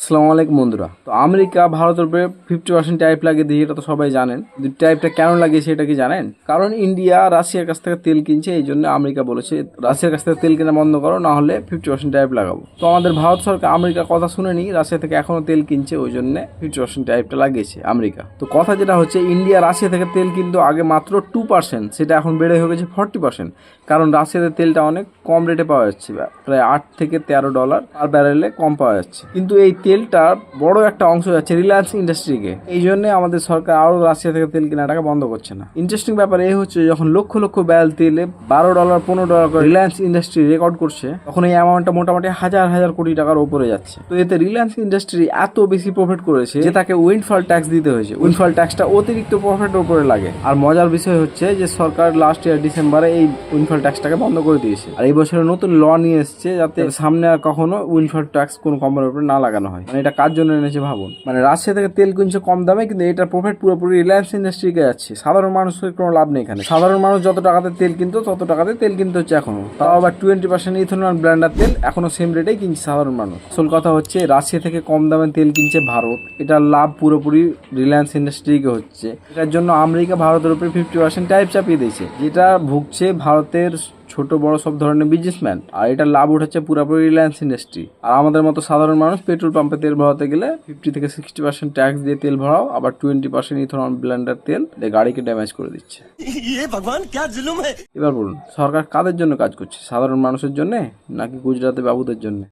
আসসালামু আলাইকুম বন্ধুরা। তো আমেরিকা ভারতের উপরে 50% ট্যারিফ লাগিয়ে দিয়ে, এটা তো সবাই জানেন। কিন্তু ট্যারিফটা কেন লাগিয়েছে এটা কি জানেন? কারণ ইন্ডিয়া রাশিয়ার কাছ থেকে তেল কিনছে, এই জন্য আমেরিকা বলেছে রাশিয়ার কাছ থেকে তেল কেনা বন্ধ করো, না হলে 50% ট্যারিফ লাগাবো। তো আমাদের ভারত সরকার আমেরিকার কথা শুনেনি, রাশিয়া থেকে এখনো তেল কিনছে, ওই জন্য 50% ট্যারিফটা লাগিয়েছে আমেরিকা। তো কথা যেটা হচ্ছে, ইন্ডিয়া রাশিয়া থেকে তেল কিন্তু আগে মাত্র 2%, সেটা এখন বেড়ে হয়ে গেছে 40%। কারণ রাশিয়াতে তেলটা অনেক কম রেটে পাওয়া যাচ্ছে, প্রায় $8 থেকে $13 পার ব্যারেলে কম পাওয়া যাচ্ছে। কিন্তু এই তেলটার বড় একটা অংশ যাচ্ছে রিলায়েন্স ইন্ডাস্ট্রিকে, এই জন্য আমাদের সরকার আরো রাশিয়া থেকে তেল কেনাটাকে বন্ধ করছে না। ইন্টারেস্টিং ব্যাপার এই হচ্ছে, যখন লক্ষ লক্ষ ব্যারেল তেলে $12 $15 করে রিলায়েন্স ইন্ডাস্ট্রি রেকর্ড করছে, তখন এই অ্যামাউন্টটা মোটামুটি হাজার হাজার কোটি টাকার উপরে যাচ্ছে। তো এতে রিলায়েন্স ইন্ডাস্ট্রি এত বেশি প্রফিট করেছে যে তাকে উইন্ডফল ট্যাক্স দিতে হয়েছে। উইন্ডফল ট্যাক্সটা অতিরিক্ত প্রফিটের উপরে লাগে। আর মজার বিষয় হচ্ছে যে সরকার লাস্ট ইয়ার ডিসেম্বরে এই উইন্ডফল ট্যাক্সটাকে বন্ধ করে দিয়েছে, আর এই বছরে নতুন ল নিয়ে এসছে যাতে সামনে আর কখনো উইন্ডফল ট্যাক্স কোনো কোম্পানির উপরে না লাগানো হয়। মানে এটা কার জন্য এনেছে ভাবুন। মানে রাশিয়া থেকে তেল কিনছে কম দামে, কিন্তু এটার প্রফিট পুরোপুরি রিলায়েন্স ইন্ডাস্ট্রিকে যাচ্ছে। সাধারণ মানুষের কোনো লাভ নেই এখানে। সাধারণ মানুষ যত টাকাতে তেল কিনতো তত টাকাতে তেল কিনতে হচ্ছে এখনো, তাও আবার 20% ইথানল ব্র্যান্ডের তেল এখনো সেম রেটেই কিনছে সাধারণ মানুষ। আসল কথা হচ্ছে, রাশিয়া থেকে কম দামে তেল কিনছে ভারত, এটার লাভ পুরোপুরি রিলায়েন্স ইন্ডাস্ট্রিকে হচ্ছে। এটার জন্য আমেরিকা ভারতের উপরে 50% ট্যারিফ চাপিয়ে দিয়েছে, যেটা ভুগছে ভারতের ছোট বড় সব ধরনের বিজনেসম্যান, আর এটা লাভ উঠাচ্ছে পুরোপুরি রিলায়েন্স ইন্ডাস্ট্রি। আর আমাদের মতো সাধারণ মানুষ পেট্রোল পাম্পে তেল ভরাতে গেলে 50 থেকে 60% ট্যাক্স দিয়ে তেল ভরাও, আবার 20% ইথানল ব্লেন্ডার তেল দিয়ে গাড়িকে ড্যামেজ করে দিচ্ছে। এবার বলুন, সরকার কাদের জন্য কাজ করছে? সাধারণ মানুষের জন্য নাকি গুজরাটের বাবুদের জন্য?